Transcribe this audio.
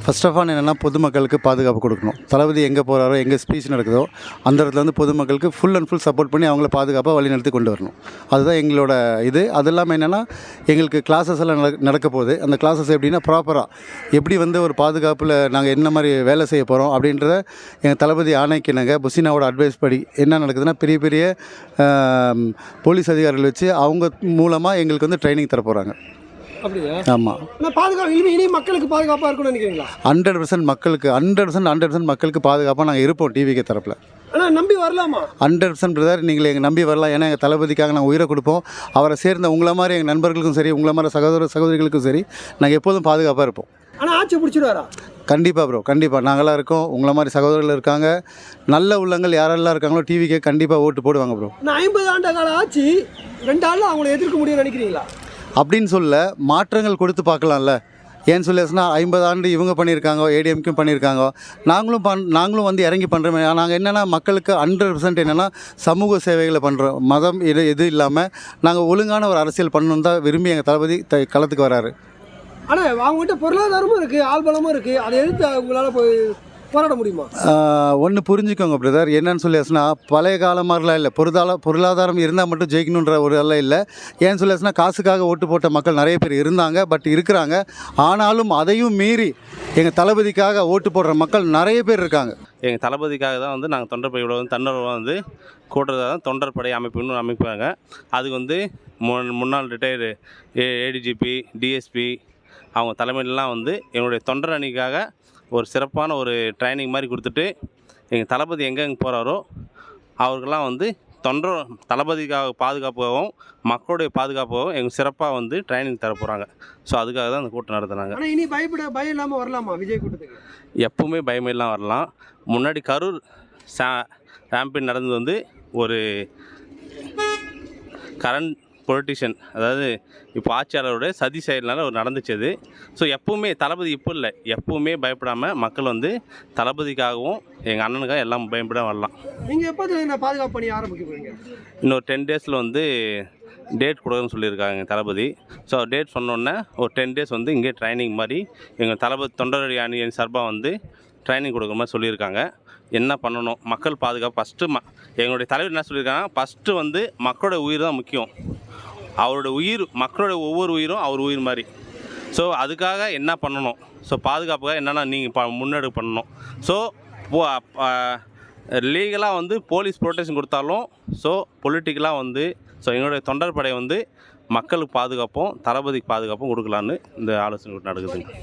First of all என்னென்னா பொதுமக்களுக்கு பாதுகாப்பு கொடுக்கணும். தளபதி எங்கே போகிறாரோ, எங்கே ஸ்பீச் நடக்குதோ அந்த இடத்துல வந்து பொதுமக்களுக்கு ஃபுல் அண்ட் ஃபுல் சப்போர்ட் பண்ணி அவங்கள பாதுகாப்பாக வழிநடத்தி கொண்டு வரணும். அதுதான் எங்களோட இது. அது இல்லாமல் என்னென்னா எங்களுக்கு கிளாஸஸ் எல்லாம் நடக்க போகுது. அந்த கிளாஸஸ் எப்படின்னா ப்ராப்பராக எப்படி வந்து ஒரு பாதுகாப்பில் நாங்கள் என்ன மாதிரி வேலை செய்ய போகிறோம் அப்படின்றத எங்கள் தளபதி ஆணைக்கிணங்க புசினாவோட அட்வைஸ் படி என்ன நடக்குதுன்னா பெரிய பெரிய போலீஸ் அதிகாரிகள் வச்சு அவங்க மூலமாக எங்களுக்கு வந்து ட்ரைனிங் தர போகிறாங்க. அப்படியா? ஆமாம். பாதுகாப்பு இனி மக்களுக்கு பாதுகாப்பாக இருக்கும்னு நினைக்கிறீங்களா? 100% மக்களுக்கு 100% மக்களுக்கு பாதுகாப்பாக நாங்கள் இருப்போம். டிவிகே தரப்பில் ஆனால் நம்பி வரலாமா? 100% பிரதர், நீங்கள் எங்கள் நம்பி வரலாம். ஏன்னா எங்கள் தளபதிக்காக நாங்கள் உயிரை கொடுப்போம். அவரை சேர்ந்த உங்களை மாதிரி எங்கள் நண்பர்களுக்கும் சரி, உங்களை மாதிரி சகோதரிகளுக்கும் சரி, நாங்கள் எப்போதும் பாதுகாப்பாக இருப்போம். ஆனால் ஆட்சி பிடிச்சிடுவாரா? கண்டிப்பாக ப்ரோ, கண்டிப்பாக. நாங்களாம் இருக்கோம், உங்களை மாதிரி சகோதரர்கள் இருக்காங்க. நல்ல உள்ளங்கள் யாரெல்லாம் இருக்காங்களோ டிவிக்கே கண்டிப்பாக ஓட்டு போடுவாங்க ப்ரோ. நான் 50 ஆண்டு கால ஆட்சி 2 ஆளில் அவங்கள எதிர்க்க முடியும்னு நினைக்கிறீங்களா? அப்படின்னு சொல்ல மாற்றங்கள் கொடுத்து பார்க்கலாம்ல. ஏன்னு சொல்லியாச்சுன்னா 50 ஆண்டு இவங்க பண்ணியிருக்காங்க, ஏடிஎம்க்கும் பண்ணியிருக்காங்க, நாங்களும் வந்து இறங்கி பண்ணுறோமே. நாங்கள் என்னென்னா மக்களுக்கு 100% என்னென்னா சமூக சேவைகளை பண்ணுறோம். மதம் எது இல்லாமல் நாங்கள் ஒழுங்கான ஒரு அரசியல் பண்ணணுன்னு தான் விரும்பி எங்கள் தளபதி களத்துக்கு வராரு. ஆனால் அவங்ககிட்ட பொருளாதாரமும் இருக்குது, ஆள்பலமும் இருக்குது. அதை எதிர்த்து அவங்களால போய் போராட முடியுமா? ஒன்று புரிஞ்சுக்கோங்க பிரதர், என்னன்னு சொல்லியாச்சுன்னா பழைய காலம் மாதிரிலாம் இல்லை. பொருளாதாரம் இருந்தால் மட்டும் ஜெயிக்கணுன்ற ஒரு எல்லாம் இல்லை. ஏன்னு சொல்லியாச்சுன்னா காசுக்காக ஓட்டு போட்ட மக்கள் நிறைய பேர் இருந்தாங்க, பட் இருக்கிறாங்க. ஆனாலும் அதையும் மீறி எங்கள் தளபதிக்காக ஓட்டு போடுற மக்கள் நிறைய பேர் இருக்காங்க. எங்கள் தளபதிக்காக தான் வந்து நாங்கள் தொண்டர் படையோட வந்து தன்னர்வாக வந்து கூட்டுறதாக தான் தொண்டர் படை அமைப்புன்னு அமைப்பாங்க. அதுக்கு வந்து முன்னாள் ரிட்டையர்டு ஏடிஜிபி, டிஎஸ்பி அவங்க தலைமையிலலாம் வந்து என்னுடைய தொண்டர் அணிக்காக ஒரு சிறப்பான ஒரு ட்ரைனிங் மாதிரி கொடுத்துட்டு எங்கள் தளபதி எங்கே போகிறாரோ அவருக்கெல்லாம் வந்து தளபதிக்காக பாதுகாப்பாகவும் மக்களுடைய பாதுகாப்பாகவும் எங்கள் சிறப்பாக வந்து ட்ரைனிங் தர போகிறாங்க. ஸோ அதுக்காக தான் அந்த கூட்டம் நடத்துனாங்க. ஆனால் இனி பயம் இல்லாமல் வரலாமா விஜய் கூட்டத்துக்கு? எப்பவுமே பயமில்லாம் வரலாம். முன்னாடி கரூர் கேம்பெயின் நடந்தது வந்து ஒரு கரண்ட் பொலிட்டிஷியன், அதாவது இப்போ ஆட்சியாளருடைய சதி செயல்னால ஒரு நடந்துச்சு அது. ஸோ எப்போவுமே தளபதி இப்போ இல்லை, எப்போவுமே பயப்படாமல் மக்கள் வந்து தளபதிக்காகவும் எங்கள் அண்ணனுக்காக எல்லாம் பயப்பட வரலாம். நீங்கள் எப்போ பாதுகாப்பு பண்ணி ஆரம்பிக்க போகிறீங்க? இன்னொரு 10 டேஸில் வந்து டேட் கொடுக்குறேன்னு சொல்லியிருக்காங்க எங்கள் தளபதி. ஸோ டேட் சொன்னோன்னே ஒரு 10 டேஸ் வந்து இங்கே ட்ரைனிங் மாதிரி எங்கள் தளபதி தொண்டரடி அணியின் சார்பாக வந்து ட்ரைனிங் கொடுக்குற மாதிரி சொல்லியிருக்காங்க. என்ன பண்ணணும், மக்கள் பாதுகாப்பு ஃபஸ்ட்டு. எங்களுடைய தலைவர் என்ன சொல்லியிருக்காங்கன்னா ஃபஸ்ட்டு வந்து மக்களோட உயிர் தான் முக்கியம். அவரோட உயிர், மக்களோட ஒவ்வொரு உயிரும் அவர் உயிர் மாதிரி. ஸோ அதுக்காக என்ன பண்ணணும், ஸோ பாதுகாப்புக்காக என்னென்னா நீங்கள் முன்னெடுப்பு பண்ணணும். ஸோ லீகலாக வந்து போலீஸ் ப்ரொடெக்ஷன் கொடுத்தாலும், ஸோ பொலிட்டிக்கலாக வந்து ஸோ எங்களுடைய தொண்டர் படை வந்து மக்களுக்கு பாதுகாப்பும் தளபதிக்கு பாதுகாப்பும் கொடுக்கலான்னு இந்த ஆலோசனை நடக்குதுங்க.